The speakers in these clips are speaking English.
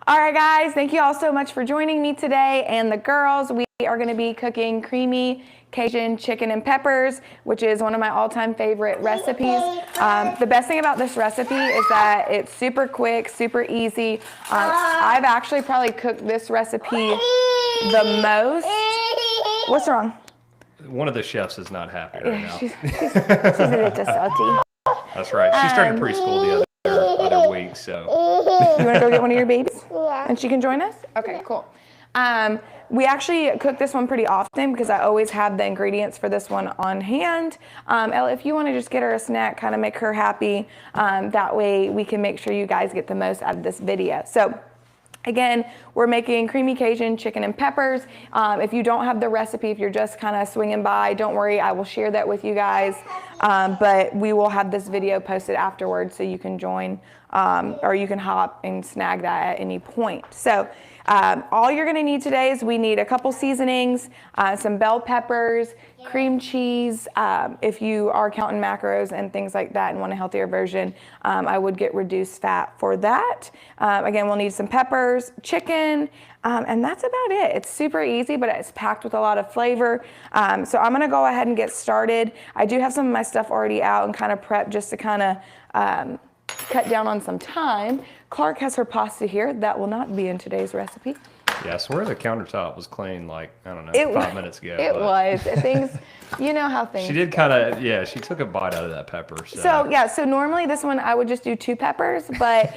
All right, guys, thank you all so much for joining me today. And the girls, we are going to be cooking creamy Cajun chicken and peppers, which is one of my all-time favorite recipes. The best thing about this recipe is that it's super quick, super easy. I've actually probably cooked this recipe the most. What's wrong? One of the chefs is not happy right now. She's a little salty. That's right. She started preschool the other week, so. You want to go get one of your babies? Yeah. And she can join us? Okay, cool. We actually cook this one pretty often because I always have the ingredients for this one on hand. Ella, if you want to just get her a snack, kind of make her happy, that way we can make sure you guys get the most out of this video. So again, we're making creamy Cajun chicken and peppers. If you don't have the recipe, if you're just kind of swinging by, don't worry, I will share that with you guys. But we will have this video posted afterwards so you can join or you can hop and snag that at any point. So all you're gonna need today is we need a couple seasonings, some bell peppers, cream cheese. If you are counting macros and things like that and want a healthier version, I would get reduced fat for that. Again, we'll need some peppers, chicken, and that's about it. It's super easy, but it's packed with a lot of flavor. So I'm gonna go ahead and get started. I do have some of my stuff already out and kind of prep just to kind of cut down on some time. Clark has her pasta here. That will not be in today's recipe. Yeah, I swear the countertop was clean like, I don't know, 5 minutes ago. It was. Things, you know how things She did kind of, yeah, she took a bite out of that pepper. So normally this one I would just do 2 peppers, but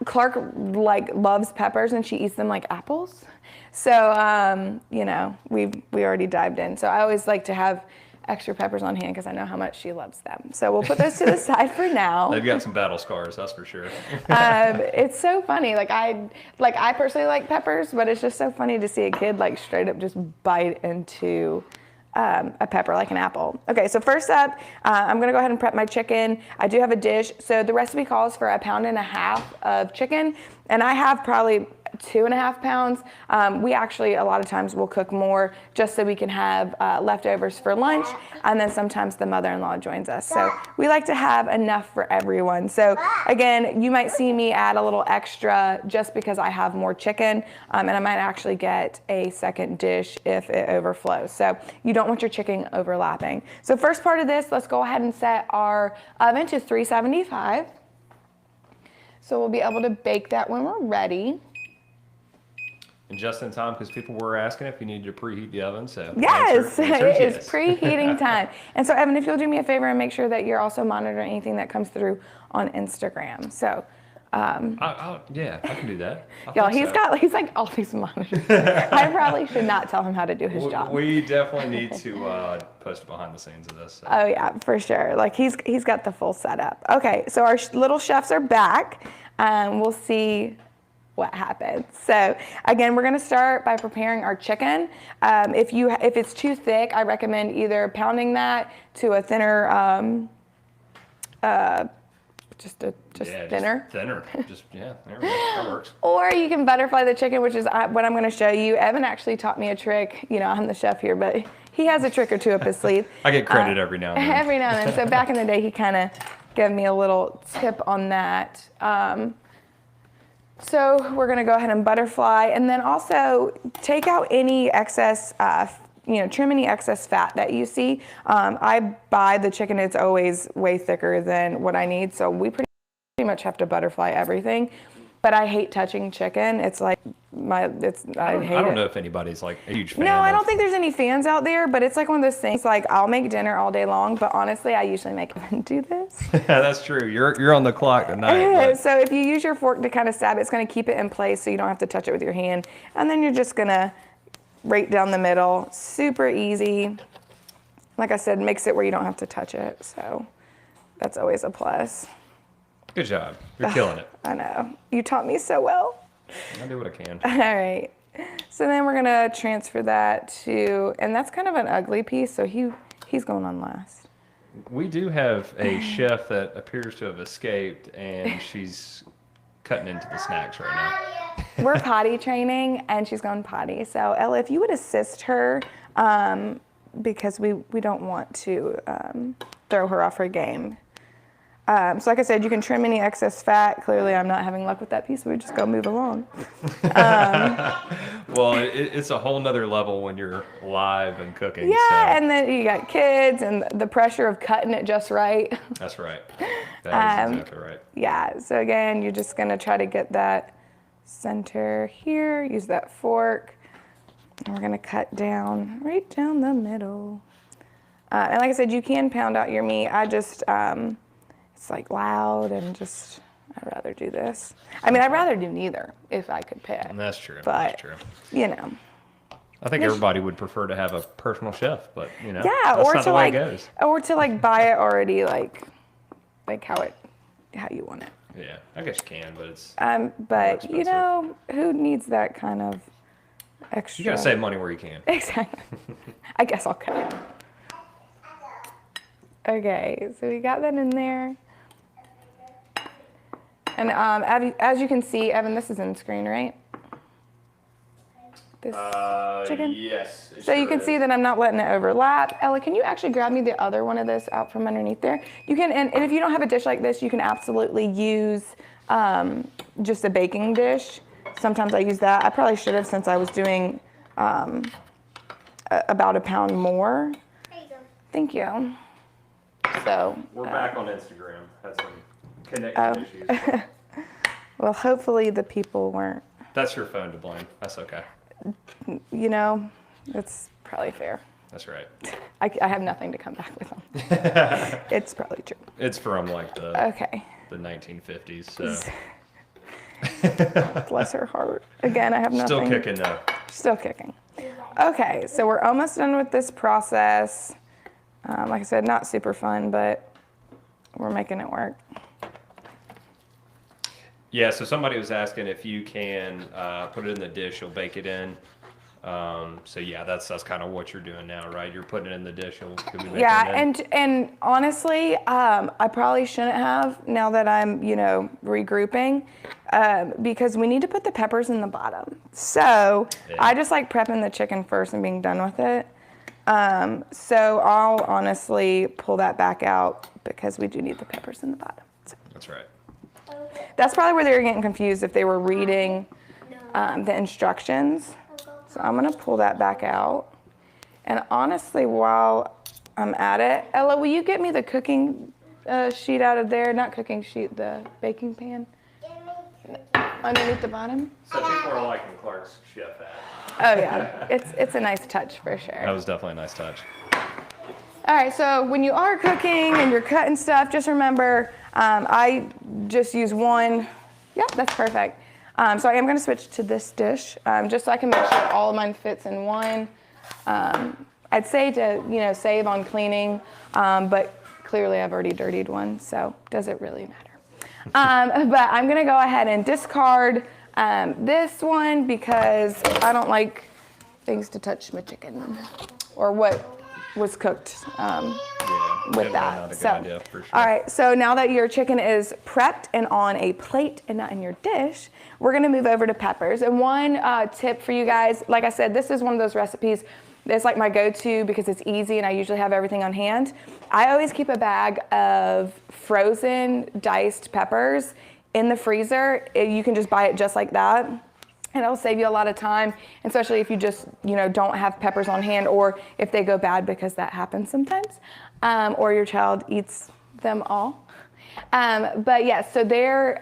Clark loves peppers and she eats them like apples. So, you know, we already dived in. So I always like to have extra peppers on hand because I know how much she loves them. So we'll put those to the side for now. They've got some battle scars, that's for sure. It's so funny. I personally like peppers, but it's just so funny to see a kid straight up just bite into a pepper like an apple. Okay, so first up, I'm gonna go ahead and prep my chicken. I do have a dish. So the recipe calls for 1.5 pounds of chicken, and I have probably 2.5 pounds. We actually, a lot of times, will cook more just so we can have leftovers for lunch, and then sometimes the mother-in-law joins us. So we like to have enough for everyone. So again, you might see me add a little extra just because I have more chicken, and I might actually get a second dish if it overflows. So you don't want your chicken overlapping. So first part of this, let's go ahead and set our oven to 375. So we'll be able to bake that when we're ready. And just in time, because people were asking if you needed to preheat the oven, so yes, it is preheating time. And so Evan, if you'll do me a favor and make sure that you're also monitoring anything that comes through on Instagram. So yeah, I can do that. Y'all, he's like all these monitors. I probably should not tell him how to do his job. We definitely need to post behind the scenes of this. So. Oh yeah, for sure. He's got the full setup. Okay, so our little chefs are back. We'll see what happens. So again, we're gonna start by preparing our chicken. If it's too thick, I recommend either pounding that to a thinner, thinner. Yeah, there we go. That works. Or you can butterfly the chicken, which is what I'm gonna show you. Evan actually taught me a trick. You know, I'm the chef here, but he has a trick or two up his sleeve. I get credit every now and then. Every now and then. So back in the day, he kind of gave me a little tip on that. So we're gonna go ahead and butterfly, and then also take out any excess, trim any excess fat that you see. I buy the chicken, it's always way thicker than what I need, so we pretty much have to butterfly everything. But I hate touching chicken. It's like I don't know if anybody's a huge fan. No, I don't think there's any fans out there, but it's one of those things. I'll make dinner all day long, but honestly, I usually make them do this. Yeah, that's true. You're on the clock tonight. So if you use your fork to kind of stab it, it's going to keep it in place so you don't have to touch it with your hand. And then you're just going to right down the middle. Super easy. Like I said, makes it where you don't have to touch it. So that's always a plus. Good job. You're killing it. I know. You taught me so well. I do what I can. All right. So then we're going to transfer that to, and that's kind of an ugly piece, so he's going on last. We do have a chef that appears to have escaped, and she's cutting into the snacks right now. We're potty training, and she's gone potty. So Ella, if you would assist her, because we don't want to throw her off her game. So like I said, you can trim any excess fat. Clearly, I'm not having luck with that piece. We just go move along. Well, it's a whole nother level when you're live and cooking. Yeah, so. and then you got kids and the pressure of cutting it just right. That's right. That is exactly right. Yeah, so again, you're just gonna try to get that center here, use that fork, and we're gonna cut down, right down the middle. And like I said, you can pound out your meat. I just, it's like loud and just, I'd rather do this. I mean, I'd rather do neither if I could pick. That's true. But, that's true. You know. I think everybody would prefer to have a personal chef, but you know, Yeah, that's or not to the way like, it goes. or to like buy it already like how you want it. Yeah, I guess you can, but it's. But you know, who needs that kind of extra? You gotta save money where you can. Exactly. I guess I'll cut it. Okay, so we got that in there. And as you can see, Evan, this is in screen, right? This chicken? Yes. So you can see that I'm not letting it overlap. Ella, can you actually grab me the other one of this out from underneath there? You can, and if you don't have a dish like this, you can absolutely use just a baking dish. Sometimes I use that. I probably should have since I was doing about a pound more. There you go. Thank you. So. We're back on Instagram. Had some connection issues. Well, hopefully the people weren't. That's your phone to blame. That's okay. You know, it's probably fair. That's right. I have nothing to come back with them. It's probably true. It's from like the Okay. 1950s. So. Bless her heart. Again, I have nothing. Still kicking though. Still kicking. Okay, so we're almost done with this process. Like I said, not super fun, but we're making it work. Yeah, so somebody was asking if you can put it in the dish, you'll bake it in. So yeah, that's kind of what you're doing now, right? You're putting it in the dish, you'll be baking Yeah, it in. and honestly, I probably shouldn't have now that I'm, regrouping, because we need to put the peppers in the bottom. So Yeah. I just like prepping the chicken first and being done with it. So I'll honestly pull that back out because we do need the peppers in the bottom. So That's right. that's probably where they were getting confused if they were reading the instructions. So I'm gonna pull that back out. And honestly, while I'm at it, Ella, will you get me the cooking sheet out of there? Not cooking sheet, the baking pan. Underneath the bottom? So people are liking Clark's chef hat. Oh yeah, it's a nice touch for sure. That was definitely a nice touch. All right, so when you are cooking and you're cutting stuff, just remember, I just use one. Yep, that's perfect. So I am gonna switch to this dish, just so I can make sure all of mine fits in one. I'd say to, save on cleaning, but clearly I've already dirtied one, so does it really matter? But I'm gonna go ahead and discard this one because I don't like things to touch my chicken or what was cooked with that. Not a good idea, for sure. All right, so now that your chicken is prepped and on a plate and not in your dish, we're gonna move over to peppers. And one tip for you guys, like I said, this is one of those recipes that's like my go-to because it's easy and I usually have everything on hand. I always keep a bag of frozen diced peppers in the freezer. You can just buy it just like that. And it'll save you a lot of time, especially if you just, don't have peppers on hand or if they go bad, because that happens sometimes, or your child eats them all. But yes, so they're,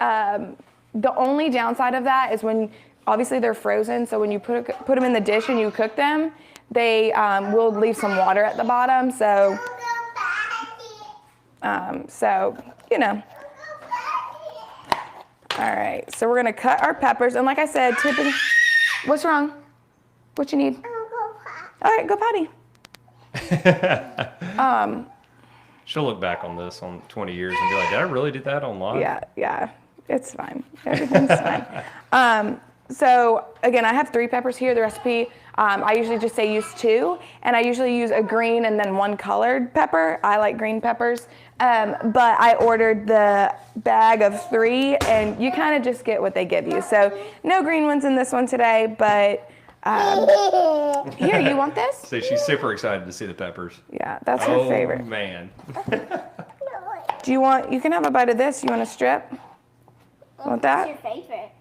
the only downside of that is when, obviously they're frozen, so when you put them in the dish and you cook them, they will leave some water at the bottom, so, All right, so we're gonna cut our peppers, and like I said, typically, what's wrong? What you need? All right, go potty. She'll look back on this on 20 years and be like, did I really do that on live? Yeah, it's fine. Everything's fine. So again, I have 3 peppers here, the recipe. I usually just say use 2, and I usually use a green and then 1 colored pepper. I like green peppers, but I ordered the bag of 3, and you kind of just get what they give you. So no green ones in this one today, but here, you want this? So she's super excited to see the peppers. Yeah, that's her favorite. Oh, man. Do you want, you can have a bite of this. You want a strip? Want that? What's your favorite?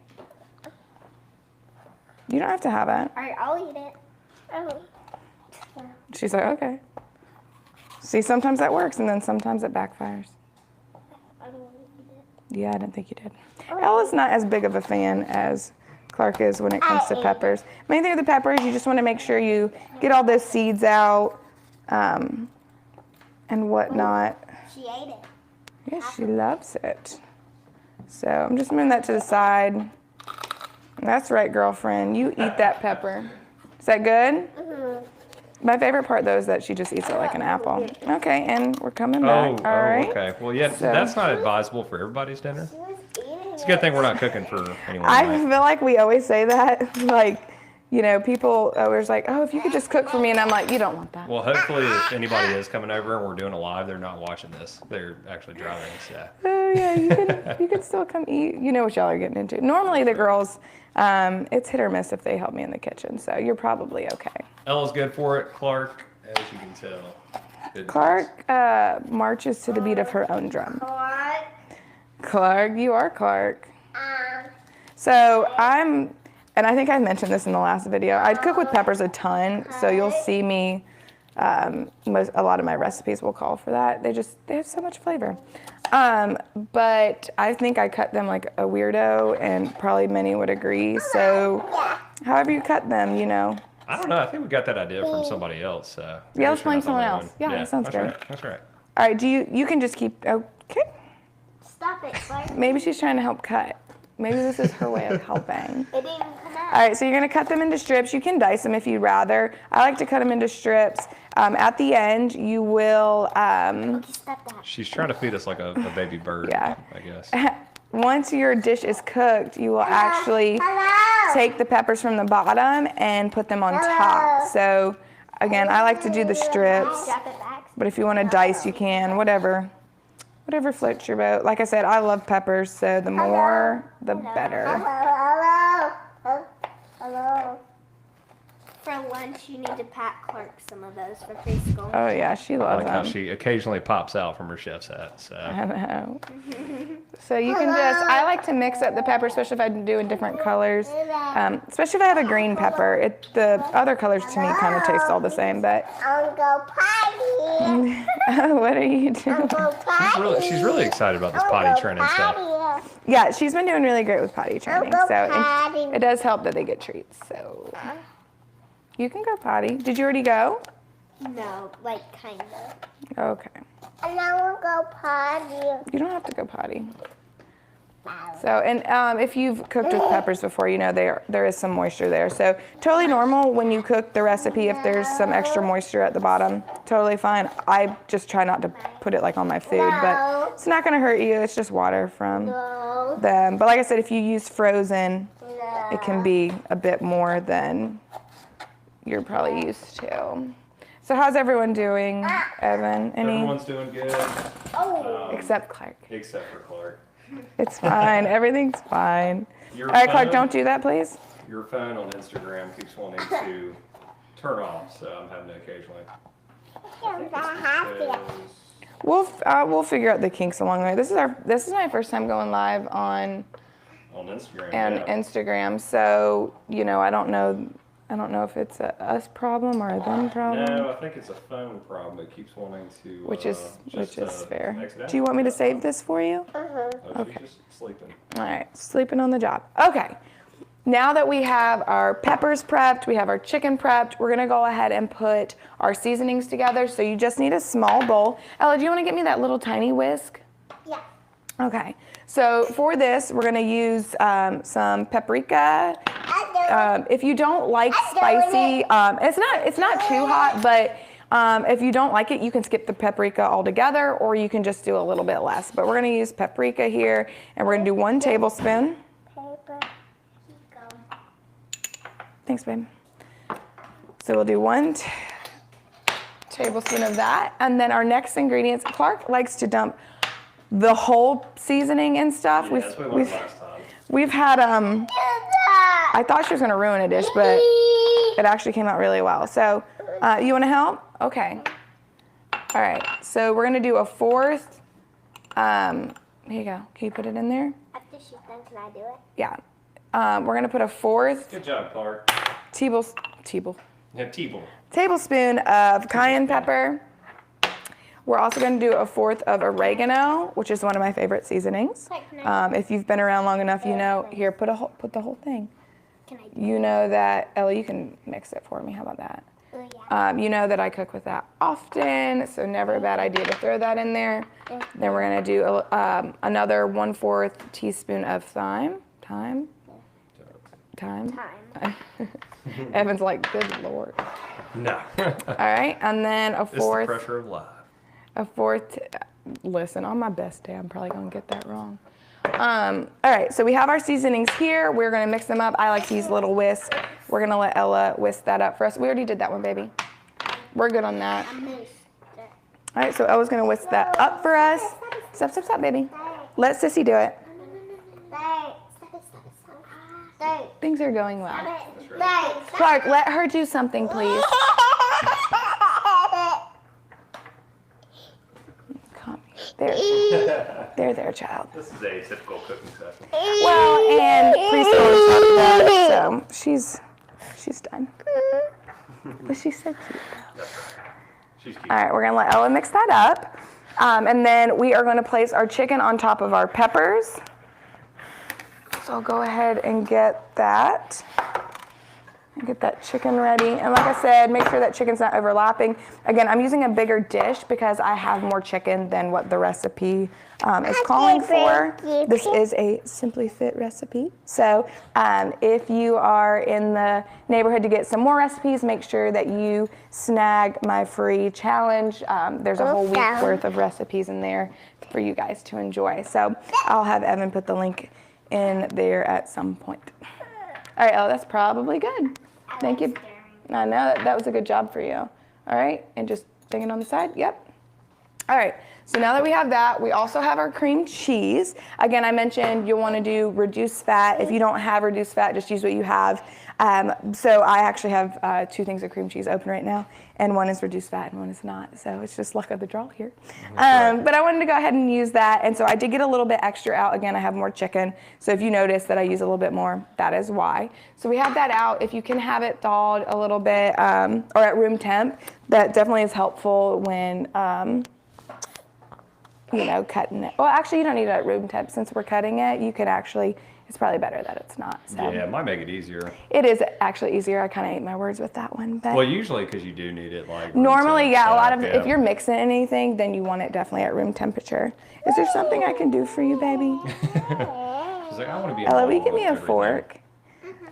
You don't have to have it. Alright, I'll eat it. Oh. She's like, okay. See, sometimes that works, and then sometimes it backfires. I don't want to eat it. Yeah, I didn't think you did. Ella's not as big of a fan as Clark is when it comes to peppers. Main thing with the peppers, you just want to make sure you get all those seeds out and whatnot. She ate it. Yeah, she loves it. So I'm just moving that to the side. That's right, girlfriend. You eat that pepper. Is that good? Mm-hmm. My favorite part, though, is that she just eats it like an apple. Okay, and we're coming back. All right. Okay. Well, yeah, that's not advisable for everybody's dinner. She was eating It's a good thing we're not cooking for anyone. I tonight. feel like we always say that. Like, you know, people always like, oh, if you could just cook for me. And I'm like, you don't want that. Well, hopefully, if anybody is coming over and we're doing it live, they're not watching this. They're actually driving. So. Oh, yeah, you can still come eat. You know what y'all are getting into. Normally, the girls, it's hit or miss if they help me in the kitchen. So you're probably okay. Ella's good for it. Clark, as you can tell. Good Clark marches to the beat of her own drum. What? Clark, you are Clark. So and I think I mentioned this in the last video, I cook with peppers a ton, so you'll see me, a lot of my recipes will call for that. They have so much flavor. But I think I cut them like a weirdo, and probably many would agree. So however you cut them, you know. I don't know. I think we got that idea from somebody else. Yeah, let's blame someone else. Yeah, that sounds that's good. Right. That's right. All right, you can just keep, okay. Stop it, Clark. Maybe she's trying to help cut. Maybe this is her way of helping. It didn't come out. All right, so you're gonna cut them into strips. You can dice them if you'd rather. I like to cut them into strips. At the end, you will, Okay, stop that. She's trying to feed us like a baby bird, Yeah. I guess. once your dish is cooked, you will actually take the peppers from the bottom and put them on top. So again, I like to do the strips, Drop it back. but if you want to dice, you can, whatever floats your boat. Like I said, I love peppers, so the more, the better. Hello. For lunch, you need to pack Clark some of those for preschool. Oh yeah, she I loves like how them. she occasionally pops out from her chef's hat. So. I know. So you can I like to mix up the pepper, especially if I'm doing different colors. Especially if I have a green pepper. The other colors to me kind of taste all the same, but. I'll go potty. What are you doing? Go potty. She's really excited about this potty training stuff. Yeah, she's been doing really great with potty training. go So potty. it does help that they get treats. So you can go potty. Did you already go? No, like kind of. Okay. And I will go potty. You don't have to go potty. So, and if you've cooked with peppers before, you know there is some moisture there. So totally normal when you cook the recipe if there's some extra moisture at the bottom. Totally fine. I just try not to put it like on my food, but it's not going to hurt you. It's just water from them. But like I said, if you use frozen, it can be a bit more than you're probably used to. So how's everyone doing, Evan? Everyone's doing good. Except Clark. Except for Clark. It's fine. Everything's fine. Your All right, Clark, phone- don't do that, please. Your phone on Instagram keeps wanting to turn off, so I'm having to occasionally. We'll figure out the kinks along the way. This is my first time going live on Instagram. and Instagram, so you know I don't know if it's a us problem or a them problem. No, I think it's a phone problem. It keeps wanting to. Which is fair. exit out. Do you want me to save this for you? Oh, Okay. she's just sleeping. All right, sleeping on the job. Okay, now that we have our peppers prepped, we have our chicken prepped, we're gonna go ahead and put our seasonings together. So you just need a small bowl. Ella, do you wanna get me that little tiny whisk? Yeah. Okay, so for this, we're gonna use some paprika. If you don't like spicy, it's not too hot, but if you don't like it, you can skip the paprika altogether, or you can just do a little bit less. But we're gonna use paprika here, and we're gonna do 1 tablespoon. Paper. Go. Thanks, babe. So we'll do 1 tablespoon of that, and then our next ingredients. Clark likes to dump the whole seasoning and stuff. Yeah, that's what we learned last time. We've had I thought she was gonna ruin a dish, but it actually came out really well. So you wanna help? Okay. All right, so we're gonna do 1/4 Here you go. Can you put it in there? After she's done, can I do it? Yeah. We're gonna put a 4th Good job, Clark. tablespoon of cayenne pepper. We're also going to do a 4th of oregano, which is one of my favorite seasonings. If you've been around long enough, you know. Here, put the whole thing. Can I do You know that, Ellie, you can mix it for me. How about that? Oh, yeah. You know that I cook with that often, so never a bad idea to throw that in there. Then we're going to do another 1/4 teaspoon of thyme. Thyme? Evan's like, good Lord. No. All right, and then a 4th. It's the pressure of life. A 4th, listen, on my best day, I'm probably gonna get that wrong. All right, so we have our seasonings here. We're gonna mix them up. I like to use little whisks. We're gonna let Ella whisk that up for us. We already did that one, baby. We're good on that. I missed it. All right, so Ella's gonna whisk that up for us. Stop, baby. Let Sissy do it. Things are going well. Clark, let her do something, please. There, child. This is a typical cooking session. Well, and preschoolers talk about it, so she's done. But she's so cute. She's cute. All right, we're gonna let Ella mix that up, and then we are gonna place our chicken on top of our peppers. So I'll go ahead and get that. Get that chicken ready. And like I said, make sure that chicken's not overlapping. Again, I'm using a bigger dish because I have more chicken than what the recipe is calling for. This is a Simply Fit recipe. So if you are in the neighborhood to get some more recipes, make sure that you snag my free challenge. There's a whole week worth of recipes in there for you guys to enjoy. So I'll have Evan put the link in there at some point. All right, Ella, that's probably good. Thank you. I know that was a good job for you. All right, and just thing it on the side. Yep. All right, so now that we have that, we also have our cream cheese. Again, I mentioned you'll want to do reduced fat. If you don't have reduced fat, just use what you have. So I actually have 2 things of cream cheese open right now, and one is reduced fat and one is not. So it's just luck of the draw here. But I wanted to go ahead and use that, and so I did get a little bit extra out. Again, I have more chicken, so if you notice that I use a little bit more, that is why. So we have that out. If you can have it thawed a little bit or at room temp, that definitely is helpful when cutting it. Well, actually, you don't need it at room temp. Since we're cutting it, you could actually, it's probably better that it's not. So. Yeah, it might make it easier. It is actually easier. I kind of ate my words with that one. But well, usually because you do need it like. Normally, yeah, a lot of, if you're mixing anything, then you want it definitely at room temperature. Is there something I can do for you, baby? She's like, I want to be Ella, will you give me a fork?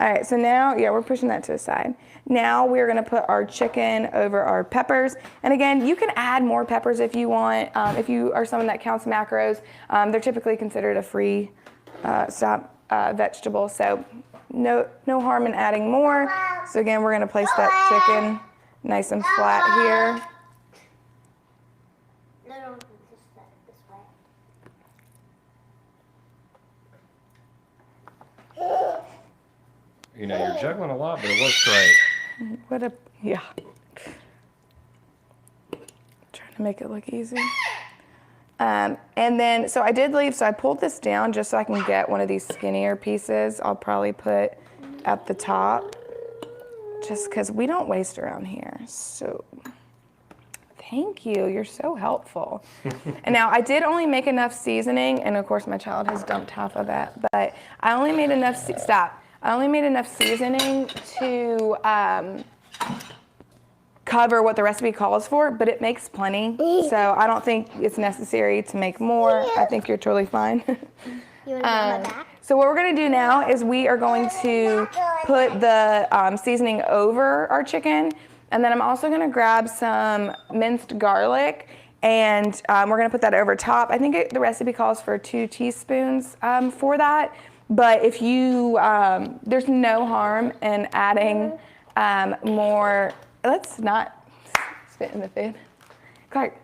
All right, so now, yeah, we're pushing that to the side. Now we're gonna put our chicken over our peppers. And again, you can add more peppers if you want. If you are someone that counts macros, they're typically considered a free vegetable. So no harm in adding more. So again, we're gonna place that chicken nice and flat here. No, just set it this way. You know, you're juggling a lot, but it looks great. Yeah. Trying to make it look easy. And then, so I did leave, so I pulled this down just so I can get one of these skinnier pieces. I'll probably put at the top, just because we don't waste around here. So, thank you, you're so helpful. And now I did only make enough seasoning, and of course my child has dumped half of that, but I only made enough, I only made enough seasoning to cover what the recipe calls for, but it makes plenty. So I don't think it's necessary to make more. I think you're totally fine. You want to my back? So what we're gonna do now is we are going to put the seasoning over our chicken, and then I'm also gonna grab some minced garlic, and we're gonna put that over top. I think the recipe calls for 2 teaspoons for that. But if you, there's no harm in adding more. Let's not spit in the food. Clark,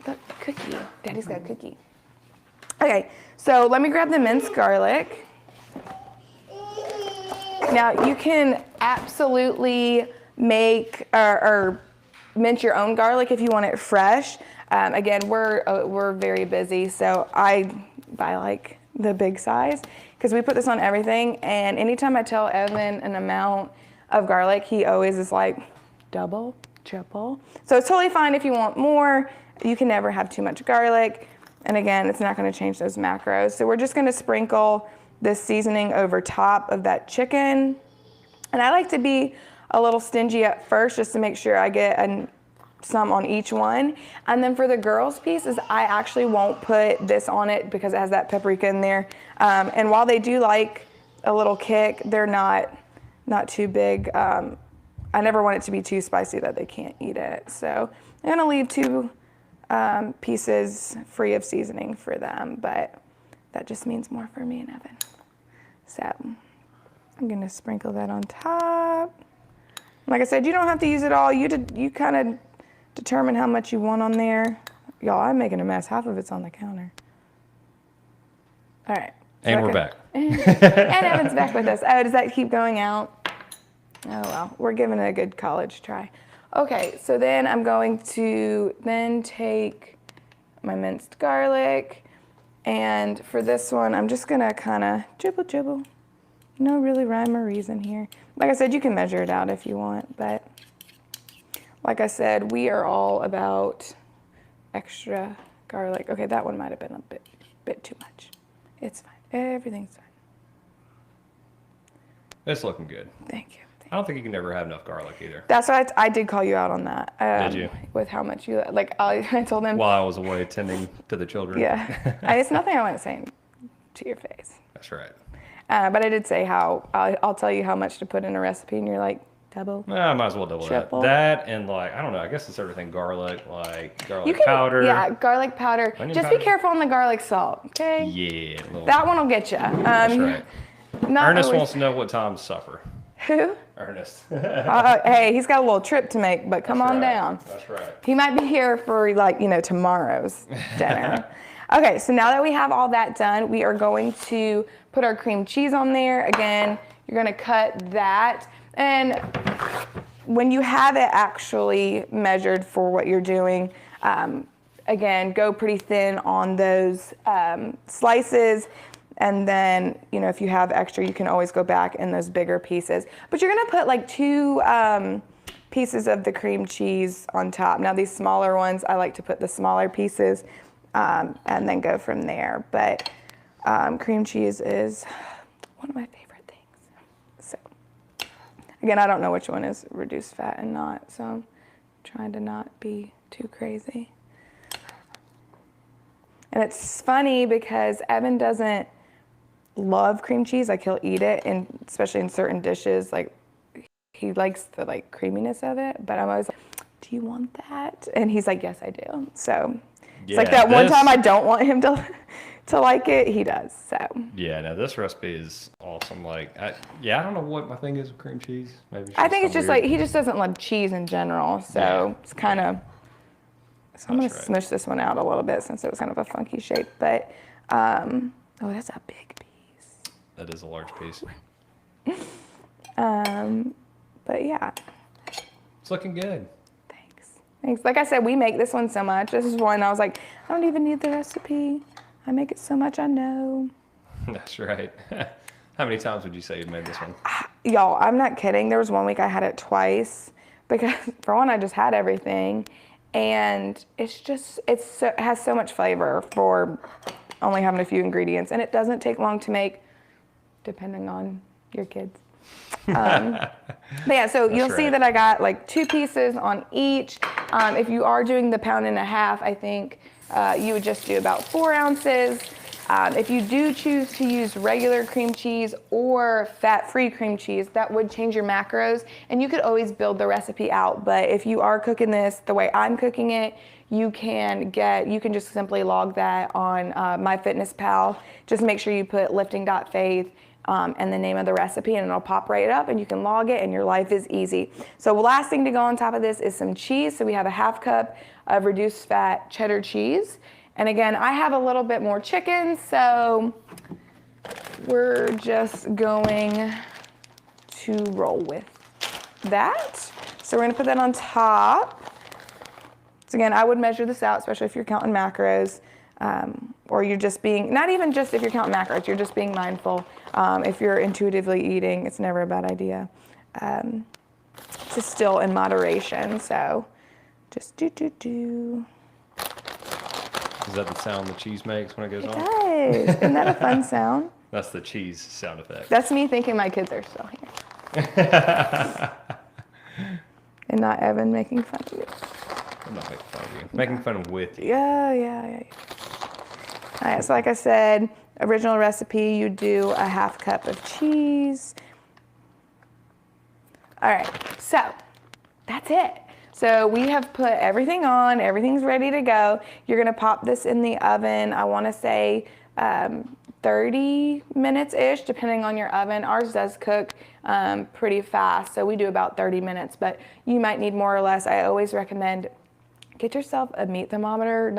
the cookie. Daddy's got a cookie. Okay, so let me grab the minced garlic. Now you can absolutely make or mince your own garlic if you want it fresh. Again, we're very busy, so I buy like the big size because we put this on everything. And anytime I tell Evan an amount of garlic, he always is like double, triple. So it's totally fine if you want more. You can never have too much garlic. And again, it's not going to change those macros. So we're just going to sprinkle this seasoning over top of that chicken. And I like to be a little stingy at first just to make sure I get some on each one. And then for the girls' pieces, I actually won't put this on it because it has that paprika in there. And while they do like a little kick, they're not too big. I never want it to be too spicy that they can't eat it. So I'm gonna leave 2 pieces free of seasoning for them, but that just means more for me and Evan. So I'm gonna sprinkle that on top. Like I said, you don't have to use it all. You kind of determine how much you want on there. Y'all, I'm making a mess. Half of it's on the counter. All right. And we're back. And Evan's back with us. Oh, does that keep going out? Oh, well, we're giving it a good college try. Okay, so then I'm going to then take my minced garlic. And for this one, I'm just going to kind of dribble. No really rhyme or reason here. Like I said, you can measure it out if you want, but like I said, we are all about extra garlic. Okay, that one might have been a bit too much. It's fine. Everything's fine. It's looking good. Thank you. I don't think you can never have enough garlic either. That's why I did call you out on that. Did you? With how much you like. I told him While I was away tending to the children. Yeah, it's nothing I wasn't saying to your face. That's right. But I did say how I'll tell you how much to put in a recipe, and you're like double. I might as well double Triple. that. That and like I don't know. I guess it's everything garlic, like garlic You can, powder. Yeah, garlic powder. Onion Just powder. be careful on the garlic salt, okay? Yeah. That one will get you. That's right. Ernest wants to know what time to suffer. Who? Ernest. Hey, he's got a little trip to make, but come on down. That's right. He might be here for tomorrow's dinner. Okay, so now that we have all that done, we are going to put our cream cheese on there. Again, you're gonna cut that. And when you have it actually measured for what you're doing, again, go pretty thin on those slices. And then, if you have extra, you can always go back in those bigger pieces. But you're gonna put like 2 pieces of the cream cheese on top. Now these smaller ones, I like to put the smaller pieces and then go from there. But cream cheese is one of my favorite things. So again, I don't know which one is reduced fat and not, so I'm trying to not be too crazy. And it's funny because Evan doesn't love cream cheese. Like he'll eat it, and especially in certain dishes, like he likes the creaminess of it. But I'm always like, "Do you want that?" And he's like, "Yes, I do." So it's like that one time I don't want him to like it, he does. So yeah, no, this recipe is awesome. Like, I don't know what my thing is with cream cheese. Maybe I think it's just weird. Like he just doesn't love cheese in general. So it's kind of. So I'm gonna smush this one out a little bit since it was kind of a funky shape. But oh, that's a big piece. That is a large piece. But yeah. It's looking good. Thanks. Like I said, we make this one so much. This is one I was like, I don't even need the recipe. I make it so much, I know. That's right. How many times would you say you've made this one? Y'all, I'm not kidding. There was one week I had it twice because for one, I just had everything. And it has so much flavor for only having a few ingredients. And it doesn't take long to make, depending on your kids. But yeah, so you'll see that I got like 2 pieces on each. If you are doing the 1.5 pounds, I think you would just do about 4 ounces. If you do choose to use regular cream cheese or fat-free cream cheese, that would change your macros, and you could always build the recipe out. But if you are cooking this the way I'm cooking it, you can just simply log that on MyFitnessPal. Just make sure you put lifting.faith and the name of the recipe, and it'll pop right up, and you can log it, and your life is easy. So the last thing to go on top of this is some cheese. So we have a 1/2 cup of reduced fat cheddar cheese. And again, I have a little bit more chicken, so we're just going to roll with that. So we're gonna put that on top. So again, I would measure this out, especially if you're counting macros, or you're just being, not even just if you're counting macros, you're just being mindful. If you're intuitively eating, it's never a bad idea. Just still in moderation, so just do. Is that the sound the cheese makes when it goes on? It does. Isn't that a fun sound? That's the cheese sound effect. That's me thinking my kids are still here. And not Evan making fun of you. I'm not making fun of you. Making fun with you. Yeah. All right, so like I said, original recipe, you do a 1/2 cup of cheese. All right, so that's it. So we have put everything on, everything's ready to go. You're gonna pop this in the oven, I wanna say 30 minutes-ish, depending on your oven. Ours does cook pretty fast, so we do about 30 minutes, but you might need more or less. I always recommend get yourself a meat thermometer.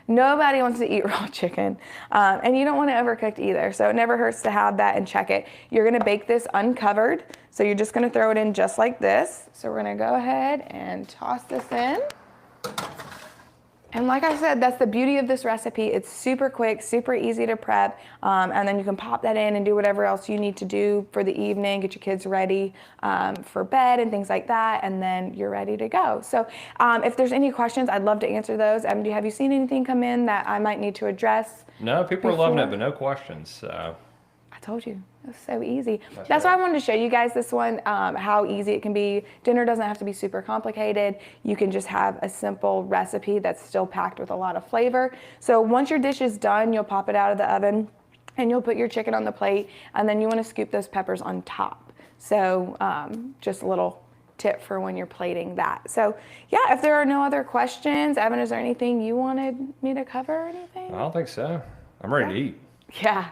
Nobody wants to eat raw chicken, and you don't want it overcooked either, so it never hurts to have that and check it. You're gonna bake this uncovered, so you're just gonna throw it in just like this. So we're gonna go ahead and toss this in. And like I said, that's the beauty of this recipe. It's super quick, super easy to prep, and then you can pop that in and do whatever else you need to do for the evening, get your kids ready for bed and things like that, and then you're ready to go. So if there's any questions, I'd love to answer those. Have you seen anything come in that I might need to address? No, people are loving it, but no questions. So. I told you, it was so easy. That's why I wanted to show you guys this one, how easy it can be. Dinner doesn't have to be super complicated. You can just have a simple recipe that's still packed with a lot of flavor. So once your dish is done, you'll pop it out of the oven and you'll put your chicken on the plate, and then you want to scoop those peppers on top. So just a little tip for when you're plating that. So yeah, if there are no other questions, Evan, is there anything you wanted me to cover or anything? I don't think so. I'm ready to eat. Yeah,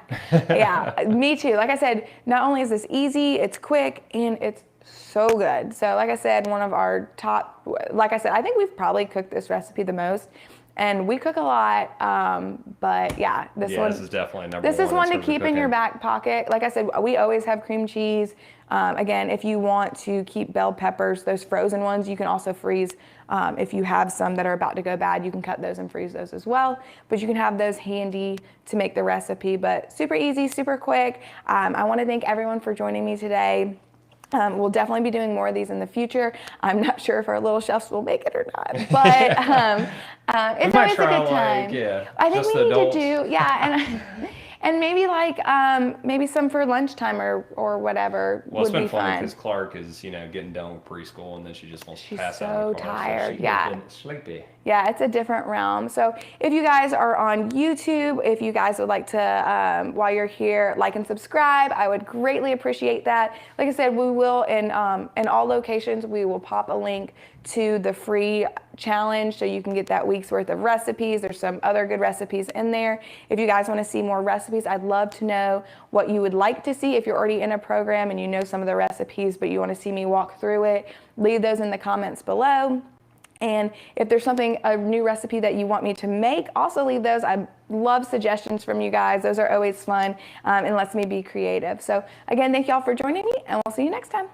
me too. Like I said, not only is this easy, it's quick, and it's so good. So like I said, one of our top, like I said, I think we've probably cooked this recipe the most, and we cook a lot, but yeah, this is definitely number one. This is one to keep in your back pocket. Like I said, we always have cream cheese. Again, if you want to keep bell peppers, those frozen ones, you can also freeze. If you have some that are about to go bad, you can cut those and freeze those as well. But you can have those handy to make the recipe. But super easy, super quick. I want to thank everyone for joining me today. We'll definitely be doing more of these in the future. I'm not sure if our little chefs will make it or not, but it's always a good time. I think we need to do, and maybe maybe some for lunchtime or whatever would be fun. Well, it's been funny because Clark is, getting done with preschool, and then she just wants to pass out. She's so tired. Yeah. Sleepy. Yeah, it's a different realm. So if you guys are on YouTube, if you guys would like to, while you're here, like and subscribe, I would greatly appreciate that. Like I said, we will, in all locations, we will pop a link to the free challenge so you can get that week's worth of recipes. There's some other good recipes in there. If you guys want to see more recipes, I'd love to know what you would like to see. If you're already in a program and you know some of the recipes, but you want to see me walk through it, leave those in the comments below. And if there's a new recipe that you want me to make, also leave those. I love suggestions from you guys. Those are always fun and lets me be creative. So again, thank y'all for joining me, and we'll see you next time.